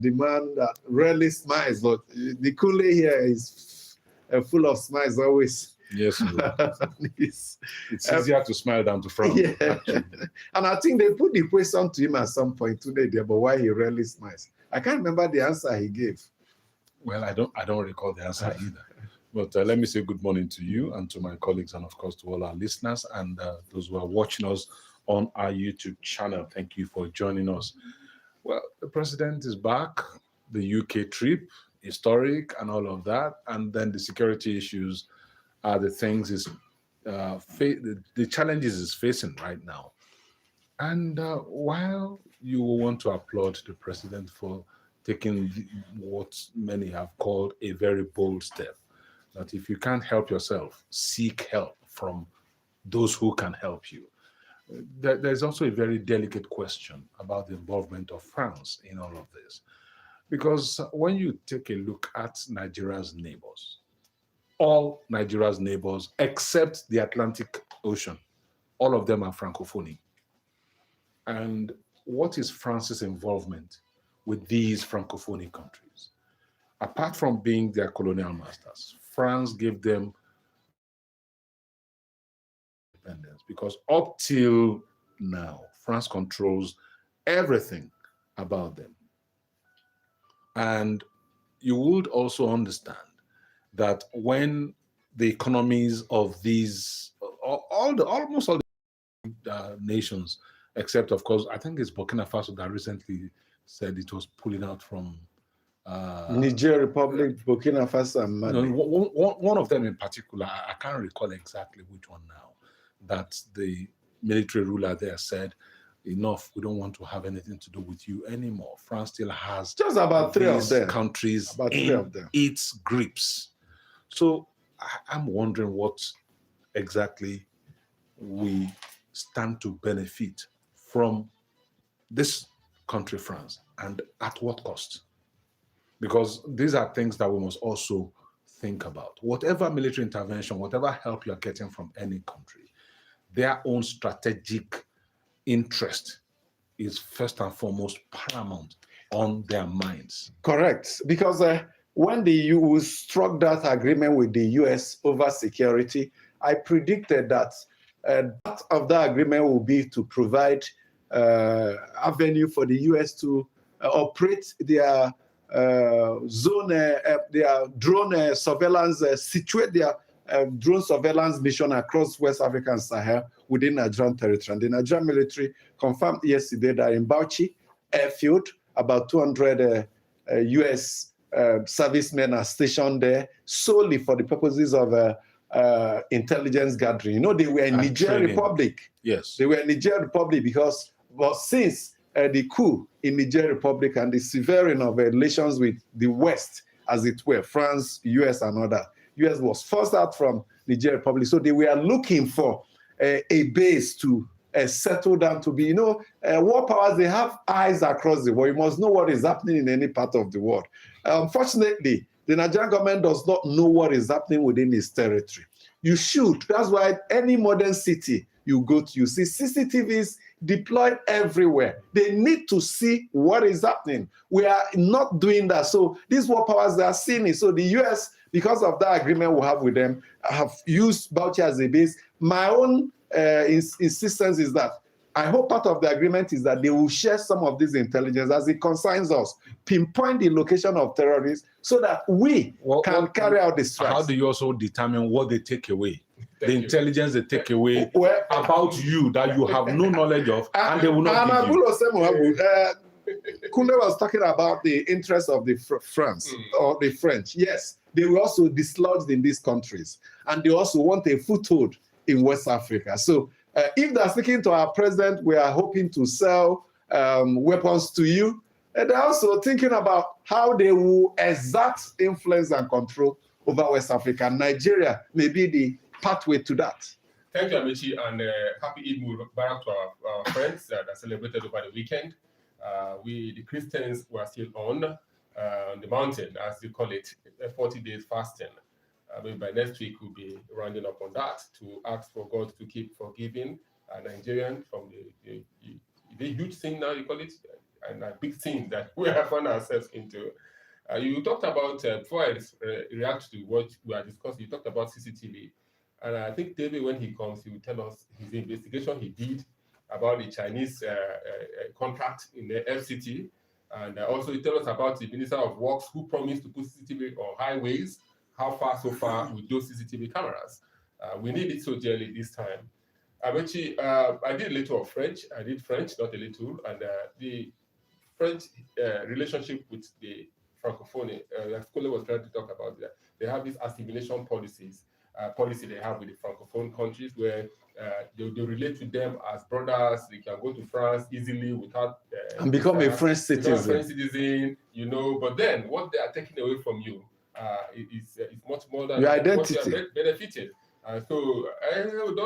the man that rarely smiles, but the Kule here is full of smiles always. Yes, it's easier to smile than to frown. Yeah. And I think they put the question to him at some point today there, but why he rarely smiles. I can't remember the answer he gave. Well, I don't recall the answer either. But let me say good morning to you and to my colleagues and, of course, to all our listeners and those who are watching us on our YouTube channel. Thank you for joining us. Well, the president is back, the UK trip, historic and all of that. And then the security issues are the things the challenges is facing right now. And while you want to applaud the president for taking what many have called a very bold step, that if you can't help yourself, seek help from those who can help you. There's also a very delicate question about the involvement of France in all of this. Because when you take a look at Nigeria's neighbors, all Nigeria's neighbors except the Atlantic Ocean, all of them are Francophonie. And what is France's involvement with these Francophonie countries? Apart from being their colonial masters, France gave them independence because up till now, France controls everything about them. And you would also understand that when the economies of these, almost all the nations, except of course, I think it's Burkina Faso that recently said it was pulling out from Niger Republic, Burkina Faso, and Mali. No, one of them in particular, I can't recall exactly which one now, that the military ruler there said, enough, we don't want to have anything to do with you anymore. France still has just about three of them countries in its grips. So I'm wondering what exactly we stand to benefit from this country, France, and at what cost? Because these are things that we must also think about. Whatever military intervention, whatever help you're getting from any country, their own strategic interest is first and foremost paramount on their minds. Correct. Because when the EU struck that agreement with the US over security, I predicted that part of that agreement will be to provide avenue for the US to operate their their drone surveillance, situate their drone surveillance mission across West Africa and Sahel within Nigerian territory. And the Nigerian military confirmed yesterday that in Bauchi airfield, about 200 US servicemen are stationed there solely for the purposes of intelligence gathering. You know, they were in Niger Republic. Yes. They were in Niger Republic because, but since the coup in Niger Republic and the severing of relations with the West, as it were, France, US, and other, US was forced out from Niger Republic. So they were looking for a base to settle down to be, you know, war powers, they have eyes across the world. You must know what is happening in any part of the world. Unfortunately, the Nigerian government does not know what is happening within its territory. You should. That's why any modern city you go to, you see CCTVs deployed everywhere. They need to see what is happening. We are not doing that. So these war powers, they are seeing it. So the US, because of that agreement we have with them, have used Bauchi as a base. My own insistence is that I hope part of the agreement is that they will share some of this intelligence as it concerns us, pinpoint the location of terrorists so that we can carry out the strikes. How do you also determine what they take away? The intelligence they take away about you that you have no knowledge of, and they will not give you. Kunle was talking about the interest of the France or the French. Yes, they were also dislodged in these countries, and they also want a foothold in West Africa. So if they're speaking to our president, we are hoping to sell weapons to you. And they're also thinking about how they will exert influence and control over West Africa. Nigeria may be the pathway to that. Thank you, Amici, and happy Eid Mubarak to our friends that celebrated over the weekend. The Christians, were still on the mountain, as they call it, 40 days fasting. Maybe by next week, we'll be rounding up on that to ask for God to keep forgiving Nigerians from the huge thing now, you call it, and big things that we have found ourselves into. You talked about, before I react to what we are discussing, you talked about CCTV. And I think David, when he comes, he will tell us his investigation he did about the Chinese contract in the FCT. And also he tell us about the Minister of Works who promised to put CCTV on highways. How far so far with those CCTV cameras? We need it so dearly this time. I did a little of French. I did French, not a little. And the French relationship with the Francophone, as Kole was trying to talk about that, they have these assimilation policy they have with the Francophone countries where they relate to them as brothers. They can go to France easily without and become a French citizen. You know. But then what they are taking away from you is much more than your identity. What you are benefited. So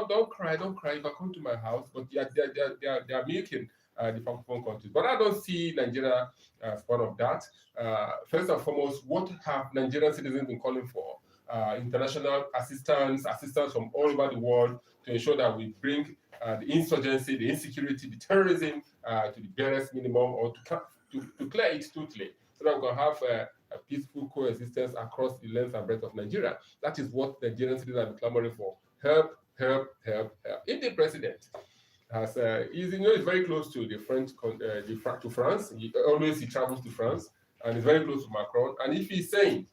don't cry. You can come to my house, but they are milking the Francophone countries. But I don't see Nigeria as part of that. First and foremost, what have Nigerian citizens been calling for? International assistance from all over the world to ensure that we bring the insurgency, the insecurity, the terrorism to the barest minimum, or to clear it totally, so that we can have a peaceful coexistence across the length and breadth of Nigeria. That is what Nigerian citizens have been clamoring for. Help. If the president has, he's very close to the French, to France. He travels to France, and he's very close to Macron. And if he's saying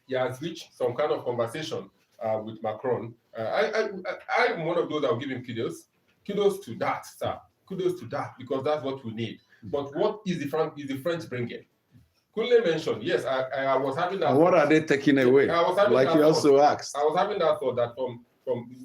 he has reached some kind of conversation with Macron, I'm one of those that will give him kudos. Kudos to that, sir. Kudos to that, because that's what we need. But what is the French bringing? Kule mentioned, yes, I was having that. And what are they taking away? Like you also asked. I was having that thought that from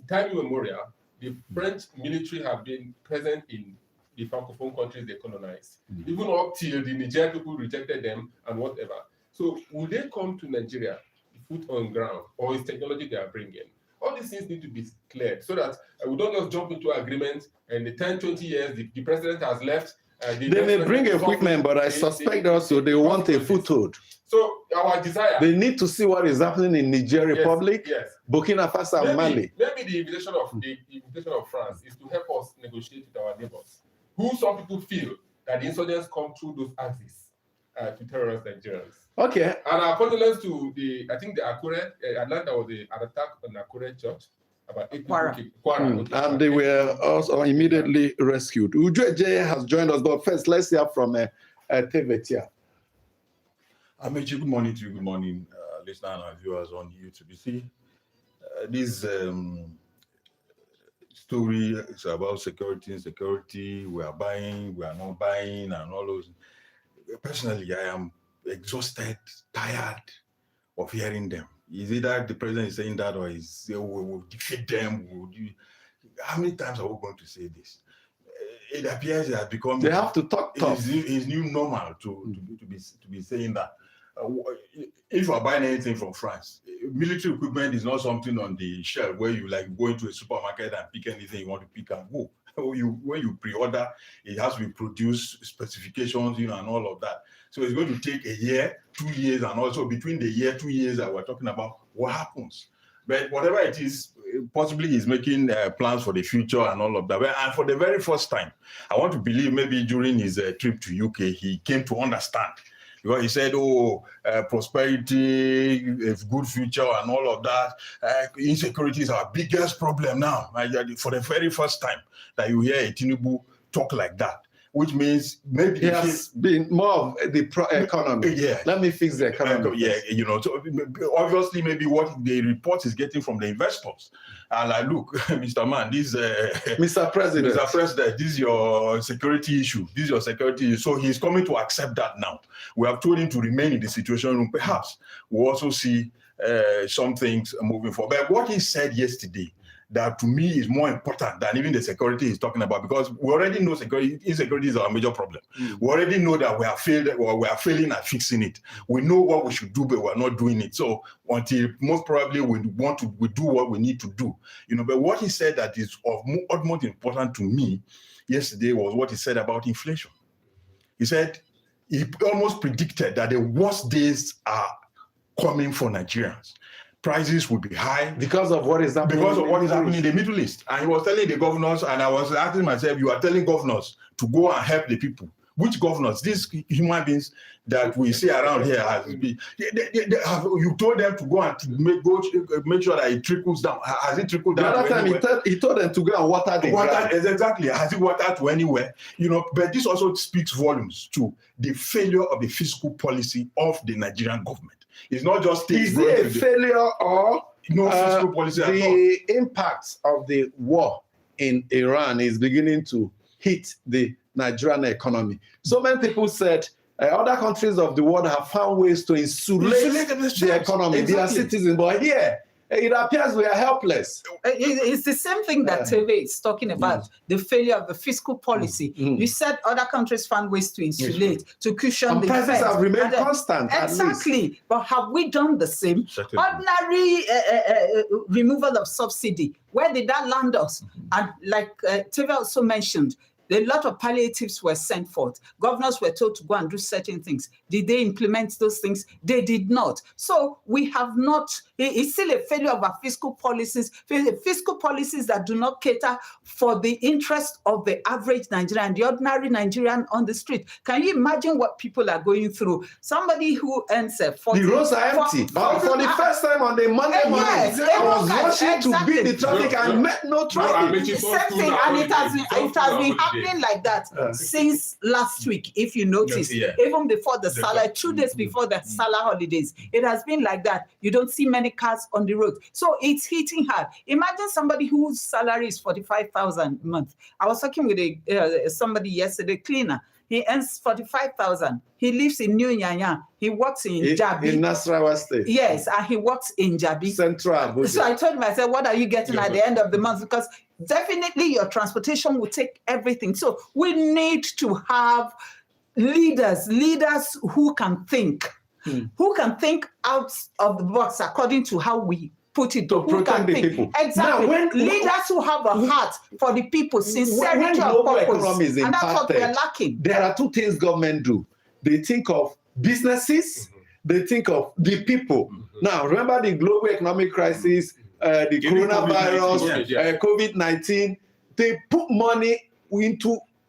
time immemorial, the French military have been present in the Francophone countries they colonized, even up till the Nigerian people rejected them and whatever. So will they come to Nigeria, foot on ground, or is technology they are bringing? All these things need to be cleared so that we don't just jump into agreement and in 10, 20 years, the president has left. They may bring equipment, but I suspect also they want a foothold. So our desire... They need to see what is happening in Niger Republic, Burkina Faso, and Mali. Maybe the invitation of France is to help us negotiate with our neighbors, who some people feel that the insurgents come through those axes to terrorize Nigerians. Okay. And our condolence to the Akure, Atlanta was an attack on the Akure church. About 8 people. And they were also immediately rescued. Uju has joined us, but first, let's hear from Tevetia. Amechi, good morning to you. Good morning, listeners and viewers on YouTube. You see, this story is about security. We are buying, we are not buying, and all those. Personally, I am exhausted, tired of hearing them. Is it that the president is saying that, or is we will defeat them? How many times are we going to say this? It appears it has become. They have to talk tough. It's new normal to be saying that. If you are buying anything from France, military equipment is not something on the shelf where you like go into a supermarket and pick anything you want to pick and go. When you pre-order, it has to be produced, specifications, and all of that. So it's going to take a year, 2 years, and also between the year, 2 years that we're talking about, what happens? But whatever it is, possibly he's making plans for the future and all of that. And for the very first time, I want to believe maybe during his trip to UK, he came to understand. Because he said, prosperity, a good future, and all of that. Insecurity is our biggest problem now. For the very first time that you hear a Tinubu talk like that, which means maybe he has been more of the economy. Yeah. Let me fix the economy. Yeah, so obviously maybe what the report is getting from the investors. And like, look, Mr. Man, this Mr. President, this is your security issue. This is your security issue. So he's coming to accept that now. We have told him to remain in the situation room. Perhaps we'll also see some things moving forward. But what he said yesterday, that to me is more important than even the security he's talking about, because we already know insecurity is our major problem. We already know that we are failing at fixing it. We know what we should do, but we're not doing it. So until most probably we do what we need to do. But what he said that is of utmost important to me yesterday was what he said about inflation. He said he almost predicted that the worst days are coming for Nigerians. Prices will be high because of what is happening. In the Middle East. And he was telling the governors, and I was asking myself, you are telling governors to go and help the people. which governors, these human beings that we see around here, you told them to go and make sure that it trickles down. Has it trickled down? The other time he told them to go and water the ground. Exactly. Has it watered to anywhere? But this also speaks volumes to the failure of the fiscal policy of the Nigerian government. It's not just is it a failure or no fiscal policy at all? The impact of the war in Iran is beginning to hit the Nigerian economy. So many people said other countries of the world have found ways to insulate the economy, their citizens, but here it appears we are helpless. It's the same thing that Teve is talking about, the failure of the fiscal policy. You said other countries found ways to insulate, to cushion the prices have remained constant. Exactly. But have we done the same? Certainly. Ordinary removal of subsidy, where did that land us? And like Teve also mentioned, a lot of palliatives were sent forth. Governors were told to go and do certain things. Did they implement those things? They did not. So we have not, it's still a failure of our fiscal policies that do not cater for the interest of the average Nigerian, the ordinary Nigerian on the street. Can you imagine what people are going through? Somebody who earns 40... The roads are empty. For the first time on the Monday morning, I was rushing to beat the traffic and met no traffic. It's the same thing, and it has been happening like that since last week, if you notice, even before the Salah, 2 days before the Salah holidays, it has been like that. You don't see many cars on the road. So it's hitting hard. Imagine somebody whose salary is 45,000 a month. I was talking with somebody yesterday, cleaner. He earns 45,000. He lives in New Nyanya. He works in Jabi. In Nasarawa State. Yes, and he works in Jabi. Central Abuja. So I told him, I said, what are you getting at the end of the month? Because definitely your transportation will take everything. So we need to have leaders who can think, out of the box according to how we put it to protect the people. Exactly. Now, leaders who have a heart for the people, sincerity of purpose, and that's what we're lacking. There are two things government do. They think of businesses, they think of the people. Now, remember the global economic crisis, the coronavirus, COVID-19, they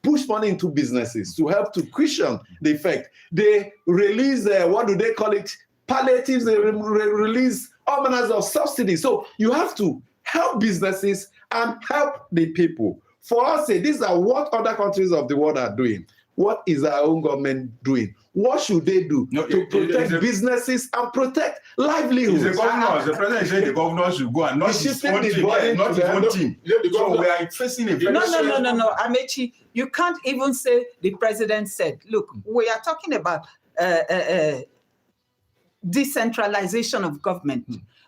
push money into businesses to help to cushion the effect. They release, what do they call it? Palliatives, they release all manners of subsidies. So you have to help businesses and help the people. For us, these are what other countries of the world are doing. What is our own government doing? What should they do to protect businesses and protect livelihoods? The president said the governors should go and not his own team. So we are facing a very No, Amechi, you can't even say the president said. Look, we are talking about decentralization of government.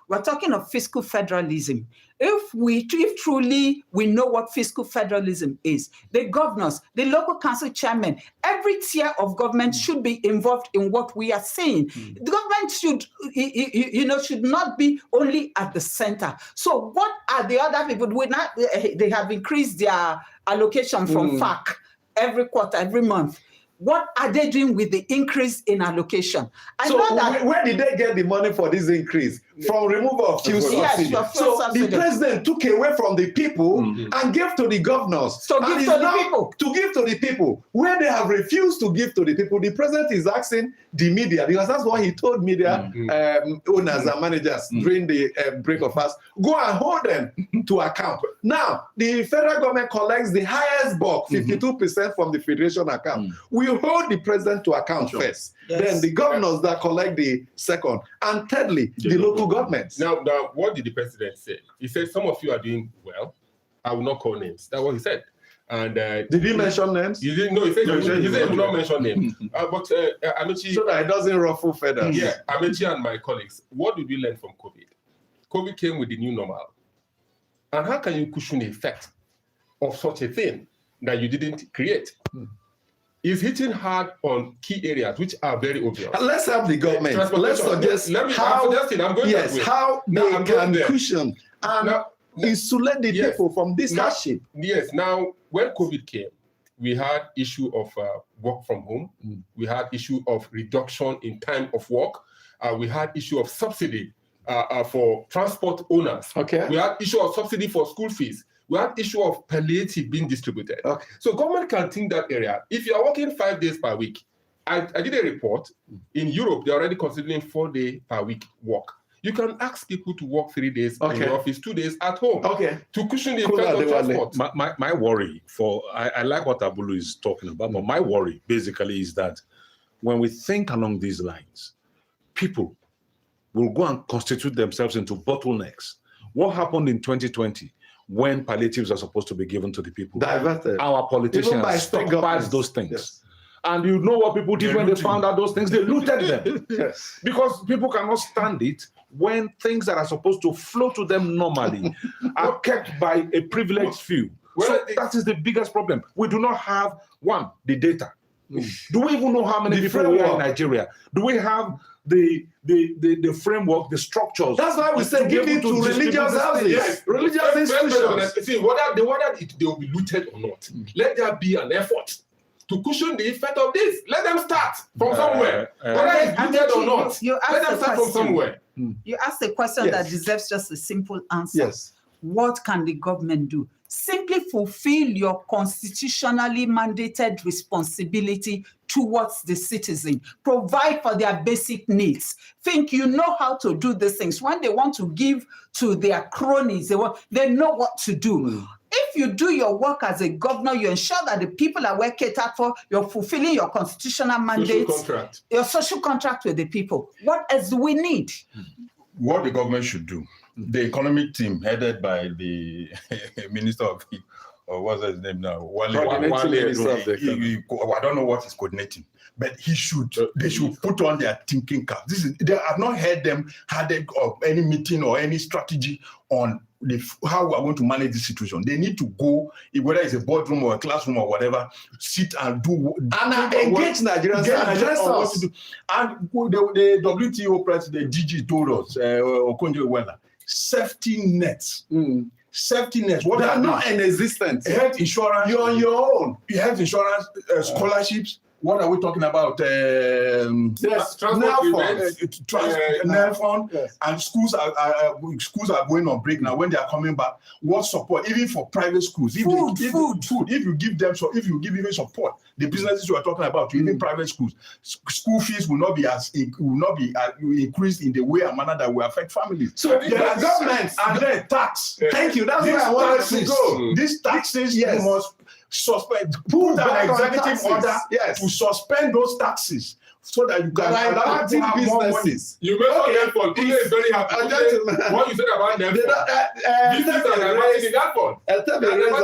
We're talking of fiscal federalism. If truly we know what fiscal federalism is, the governors, the local council chairman, every tier of government should be involved in what we are saying. The government should not be only at the center. So what are the other people? They have increased their allocation from FAC every quarter, every month. What are they doing with the increase in allocation? Where did they get the money for this increase? From removal of fuel subsidy. The president took away from the people and gave to the governors. To give to the people. Where they have refused to give to the people, the president is asking the media, because that's what he told media owners and managers during the break of fast, go and hold them to account. Now, the federal government collects the highest bulk, 52% from the federation account. We hold the president to account first. Yes. Then the governors that collect the second. And thirdly, the local governments. Now, what did the president say? He said, some of you are doing well. I will not call names. That's what he said. And did he mention names? You didn't know. He said he will not mention names. But Amechi, so that it doesn't ruffle feathers. Yeah, Amechi and my colleagues, what did we learn from COVID? COVID came with the new normal. And how can you cushion the effect of such a thing that you didn't create? Is hitting hard on key areas which are very obvious. Let's help the government. Let's suggest how they can cushion and insulate the people from this hardship. Yes. Now, when COVID came, we had issue of work from home. We had issue of reduction in time of work. We had issue of subsidy for transport owners. Okay. We had issue of subsidy for school fees. we have issue of palliative being distributed. Okay. So government can think that area. If you are working 5 days per week, I did a report. In Europe, they're already considering 4-day per week work. You can ask people to work 3 days in the office, 2 days at home. Okay. To cushion the effect of transport. My worry I like what Abulu is talking about, but my worry basically is that when we think along these lines, people will go and constitute themselves into bottlenecks. What happened in 2020 when palliatives are supposed to be given to the people? Diverted. Our politicians stockpiled those things. Yes. And you know what people did when they found out those things? They looted them. Yes. Because people cannot stand it when things that are supposed to flow to them normally are kept by a privileged few. So that is the biggest problem. We do not have, one, the data. Do we even know how many people we are in Nigeria? Do we have the framework, the structures? That's why we say give it to religious houses. Yes. Religious institutions. See, whether they will be looted or not, let there be an effort to cushion the effect of this. Let them start from somewhere. Whether it's looted or not, let them start from somewhere. You asked a question that deserves just a simple answer. Yes. What can the government do? Simply fulfill your constitutionally mandated responsibility towards the citizen. Provide for their basic needs. Think you know how to do these things. When they want to give to their cronies, they know what to do. If you do your work as a governor, you ensure that the people are well catered for, you're fulfilling your constitutional mandates, your social contract with the people. What else do we need? What the government should do, the economic team headed by the Minister of what's his name now? Wale. I don't know what he's coordinating, but they should put on their thinking cap. They have not had any meeting or any strategy on how we are going to manage this situation. They need to go, whether it's a boardroom or a classroom or whatever, sit and do and engage Nigerians and address us. And the WTO president, DG, told us, Okonjo-Iweala, safety nets. Safety nets. What are not in existence? Health insurance. You're on your own. Health insurance, scholarships. What are we talking about? Yes, fund. Yes. And schools are going on break now. When they are coming back, what support? Even for private schools, food. If you give them, if you give even support, the businesses you are talking about, even private schools, school fees will not be increased in the way and manner that will affect families. So the government and then tax. Thank you. That's where I wanted to go. These taxes must suspend. Put an executive order to suspend those taxes so that you can allow people have more money. You mentioned that fund. Today is very happy. What you said about them? That's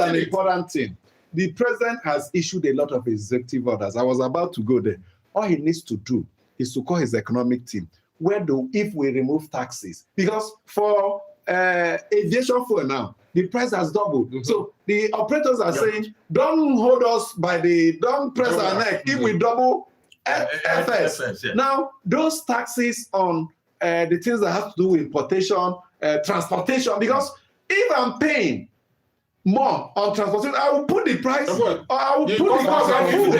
an important thing. The president has issued a lot of executive orders. I was about to go there. All he needs to do is to call his economic team. If we remove taxes, because for aviation fuel now, the price has doubled. So the operators are saying, don't hold us don't press our neck if we double FS. Now, those taxes on the things that have to do with importation, transportation, because if I'm paying more on transportation, I will put the price, I will put the cost on food.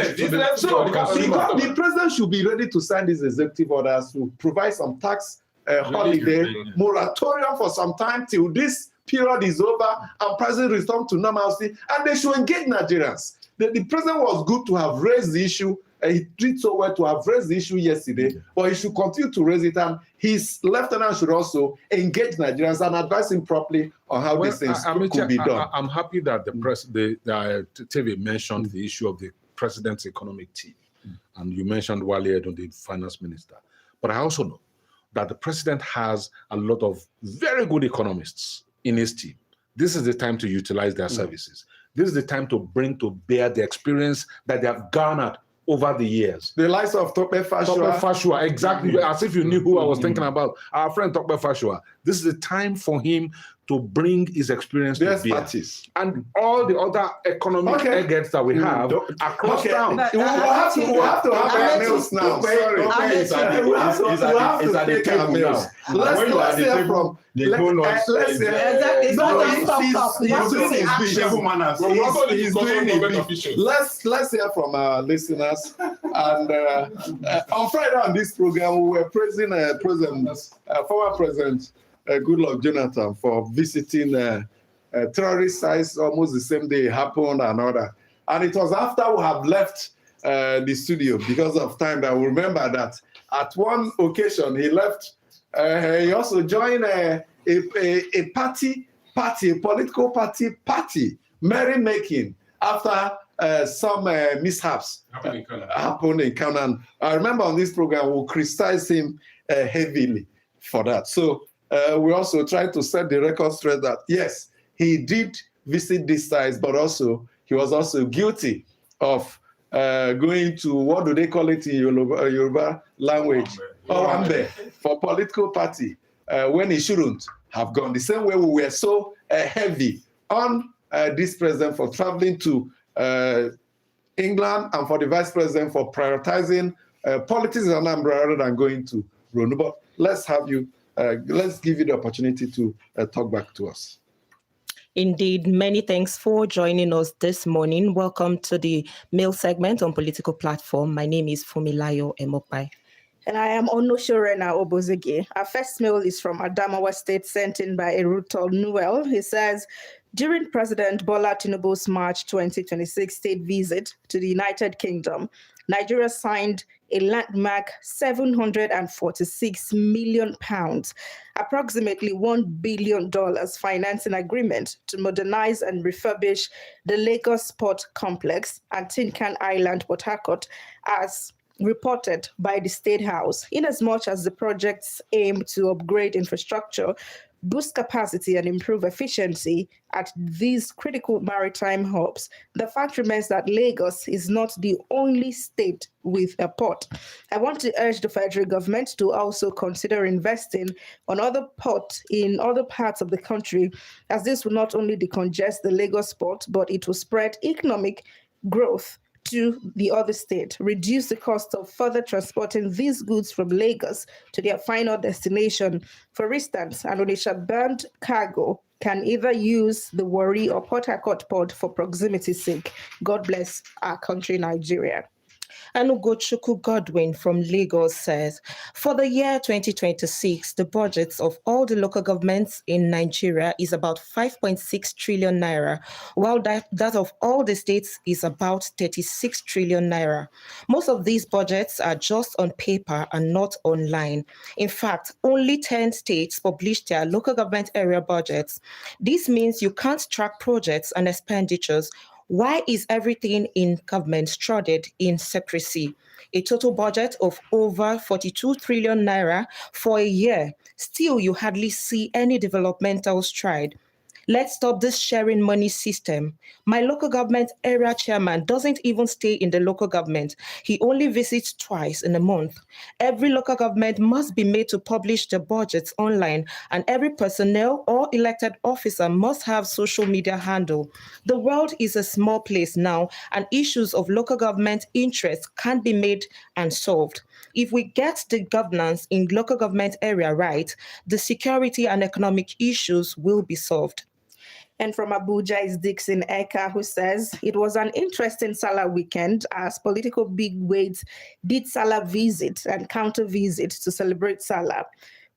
So the president should be ready to sign these executive orders to provide some tax holiday, moratorium for some time till this period is over and prices return to normalcy, and they should engage Nigerians. The president was good to have raised the issue. He did so well to have raised the issue yesterday, but he should continue to raise it, and his lieutenant should also engage Nigerians and advise him properly on how these things could be done. I'm happy that the TV mentioned the issue of the president's economic team, and you mentioned Wale Edun, the finance minister. But I also know that the president has a lot of very good economists in his team. This is the time to utilize their services. This is the time to bring to bear the experience that they have garnered over the years. The likes of Tope Fashua, exactly, as if you knew who I was thinking about. Our friend Tope Fashua. This is the time for him to bring his experience to bear. And all the other economic eggheads that we have across town. We'll have to have our meals now. Sorry. It's at the table now. Let's hear from... Let's hear from our listeners. And on Friday on this program, we were praising former President Goodluck Jonathan for visiting terrorist sites almost the same day happened and all that. And it was after we have left the studio because of time that we remember that at one occasion he left. He also joined a political party merrymaking after some mishaps happened in Canaan. I remember on this program we criticized him heavily for that. So we also tried to set the record straight that yes, he did visit these sites, but also he was also guilty of going to, what do they call it in Yoruba language? Owambe, for political party, when he shouldn't have gone. The same way we were so heavy on this president for traveling to England and for the vice president for prioritizing politics in Anambra rather than going to Ronu. But let's give you the opportunity to talk back to us. Indeed, many thanks for joining us this morning. Welcome to the mail segment on Political Platform. My name is Fumilayo Emokpai. And I am Onoshorena Obozege. Our first mail is from Adamawa State, sent in by Erutol Noel. He says, during President Bola Tinubu's March 2026 state visit to the United Kingdom, Nigeria signed a landmark £746 million, approximately $1 billion financing agreement to modernize and refurbish the Lagos Port Complex and Tin Can Island, Port Harcourt, as reported by the State House. Inasmuch as the projects aim to upgrade infrastructure, boost capacity, and improve efficiency at these critical maritime hubs, the fact remains that Lagos is not the only state with a port. I want to urge the federal government to also consider investing on other ports in other parts of the country, as this will not only decongest the Lagos port, but it will spread economic growth to the other state, reduce the cost of further transporting these goods from Lagos to their final destination. For instance, an Onitsha-bound cargo can either use the Warri or Port Harcourt port for proximity's sake. God bless our country, Nigeria. And Ugochukwu Godwin from Lagos says, for the year 2026, the budgets of all the local governments in Nigeria is about 5.6 trillion naira, while that of all the states is about 36 trillion naira. Most of these budgets are just on paper and not online. In fact, only 10 states published their local government area budgets. This means you can't track projects and expenditures. Why is everything in government shrouded in secrecy? A total budget of over 42 trillion naira for a year. Still, you hardly see any developmental stride. Let's stop this sharing money system. My local government area chairman doesn't even stay in the local government. He only visits twice in a month. Every local government must be made to publish the budgets online, and every personnel or elected officer must have social media handle. The world is a small place now, and issues of local government interest can be made and solved. If we get the governance in local government area right, the security and economic issues will be solved. And from Abuja is Dixon Eka, who says, it was an interesting Salah weekend as political bigwigs did Salah visit and counter visit to celebrate Salah.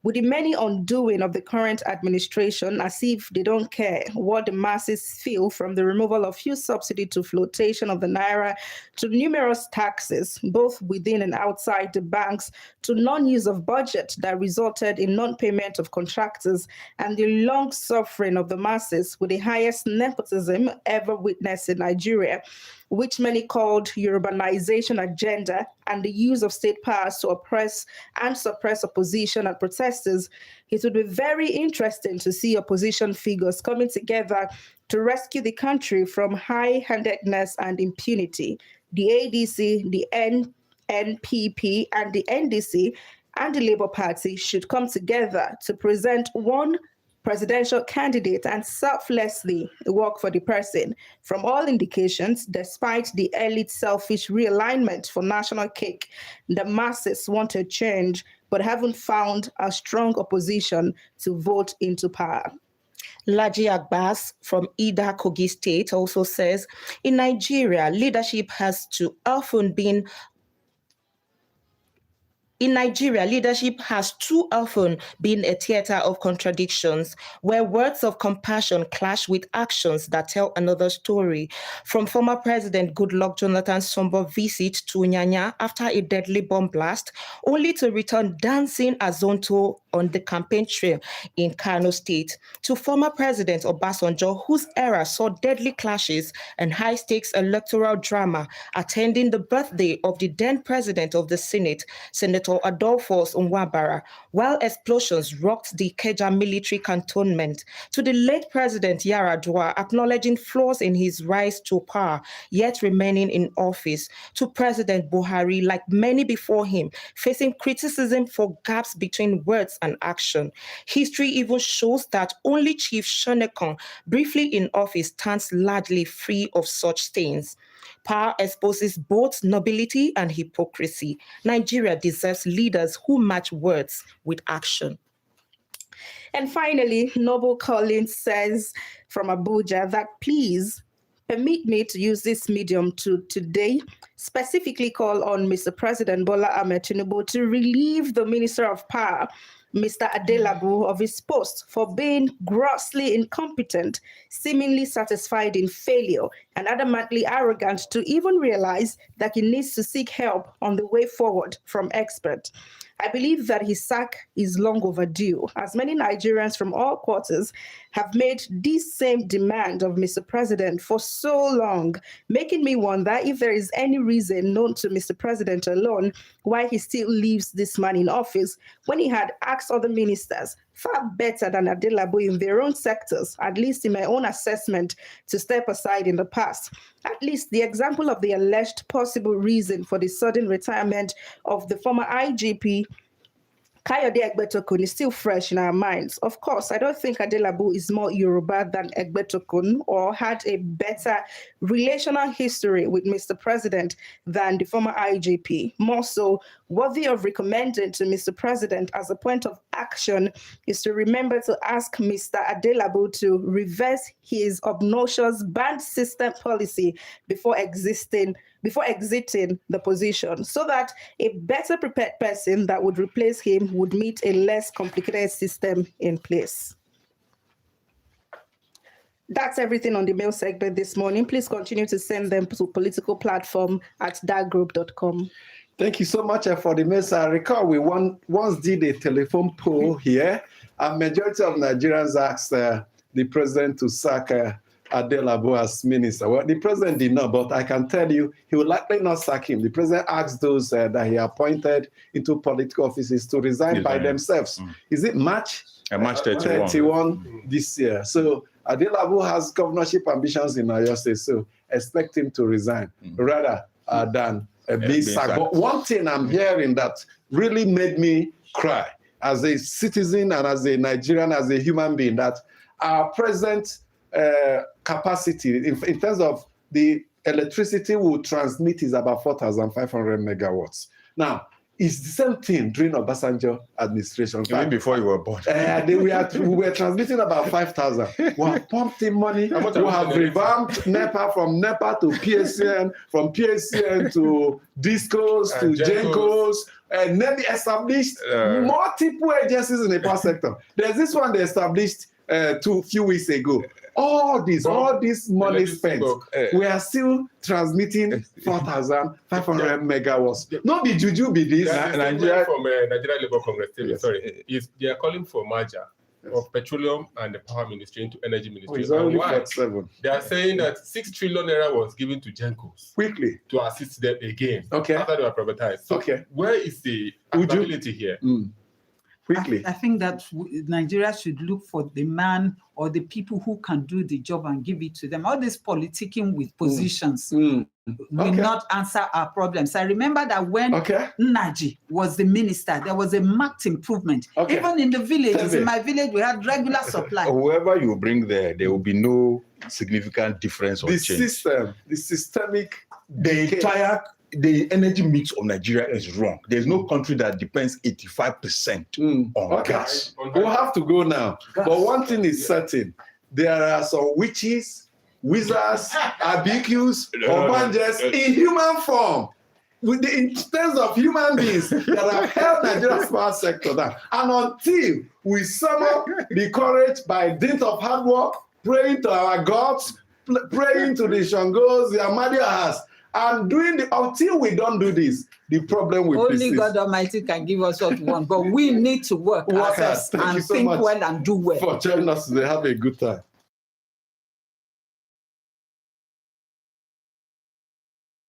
With the many undoing of the current administration, as if they don't care what the masses feel, from the removal of fuel subsidy to flotation of the naira, to numerous taxes, both within and outside the banks, to non-use of budget that resulted in non-payment of contractors, and the long suffering of the masses with the highest nepotism ever witnessed in Nigeria, which many called urbanization agenda and the use of state powers to oppress and suppress opposition and protesters. It would be very interesting to see opposition figures coming together to rescue the country from high-handedness and impunity. The ADC, the NPP, and the NDC and the Labour Party should come together to present one presidential candidate and selflessly work for the person. From all indications, despite the elite selfish realignment for national cake, the masses want a change but haven't found a strong opposition to vote into power. Laji Agbas from Ida Kogi State also says, in Nigeria, leadership has too often been In Nigeria, leadership has too often been a theater of contradictions, where words of compassion clash with actions that tell another story. From former President Goodluck Jonathan's somber visit to Nyanya after a deadly bomb blast, only to return dancing as Zonto on the campaign trail in Kano State, to former President Obasanjo, whose era saw deadly clashes and high-stakes electoral drama, attending the birthday of the then President of the Senate, Senator Adolphus Nwabara, while explosions rocked the Ikeja military cantonment, to the late President Yar'Adua acknowledging flaws in his rise to power, yet remaining in office, to President Buhari, like many before him, facing criticism for gaps between words and action. History even shows that only Chief Shonekon, briefly in office, stands largely free of such stains. Power exposes both nobility and hypocrisy. Nigeria deserves leaders who match words with action. And finally, Noble Collins says from Abuja that please permit me to use this medium to today specifically call on Mr. President Bola Ahmed Tinubu to relieve the Minister of Power, Mr. Adelabu, of his post for being grossly incompetent, seemingly satisfied in failure, and adamantly arrogant to even realize that he needs to seek help on the way forward from experts. I believe that his sack is long overdue, as many Nigerians from all quarters have made this same demand of Mr. President for so long, making me wonder if there is any reason known to Mr. President alone why he still leaves this man in office when he had asked other ministers far better than Adelabu in their own sectors, at least in my own assessment, to step aside in the past. At least the example of the alleged possible reason for the sudden retirement of the former IGP, Kayode Egbetokun, is still fresh in our minds. Of course, I don't think Adelabu is more Yoruba than Egbetokun or had a better relational history with Mr. President than the former IGP. More so, worthy of recommending to Mr. President as a point of action is to remember to ask Mr. Adelabu to reverse his obnoxious band system policy before exiting the position, so that a better prepared person that would replace him would meet a less complicated system in place. That's everything on the mail segment this morning. Please continue to send them to politicalplatform@darkgroup.com. Thank you so much for the mail. I recall we once did a telephone poll here, and majority of Nigerians asked the president to sack Adelabu as minister. Well, the president did not, but I can tell you he will likely not sack him. The president asked those that he appointed into political offices to resign by themselves. Is it March? March 31 this year. So Adelabu has governorship ambitions in Oyo State, so expect him to resign rather than being sacked. But one thing I'm hearing that really made me cry as a citizen and as a Nigerian, as a human being, that our present capacity in terms of the electricity we'll transmit is about 4,500 megawatts. Now, it's the same thing during Obasanjo administration. Even before you were born. we were transmitting about 5,000. We have pumped in money. We have revamped NEPA from NEPA to PSN, from PSN to Discos to Gencos, and then they established multiple agencies in the power sector. There's this one they established few weeks ago. All this money spent, we are still transmitting 4,500 megawatts. No be juju be this. Nigeria from Nigeria Labour Congress, sorry, they are calling for merger of petroleum and the power ministry into energy ministry. And why? They are saying that 6 trillion naira was given to Gencos quickly to assist them again after they were privatized. So where is the accountability here? Quickly. I think that Nigeria should look for the man or the people who can do the job and give it to them. All this politicking with positions will not answer our problems. I remember that when Nnaji was the minister, there was a marked improvement. Even in the villages, in my village, we had regular supply. Whoever you bring there will be no significant difference or change. The systemic, the energy mix of Nigeria is wrong. There's no country that depends 85% on gas. We'll have to go now. But one thing is certain. There are some witches, wizards, abicus, obanjes in human form with the in terms of human beings that have held Nigeria's power sector down. And until we summon the courage by dint of hard work, praying to our gods, praying to the Shangos, the Amadiohas, and until we don't do this, the problem will persist. Only God Almighty can give us what we want, but we need to work ourselves and think well and do well. For joining us today. Have a good time.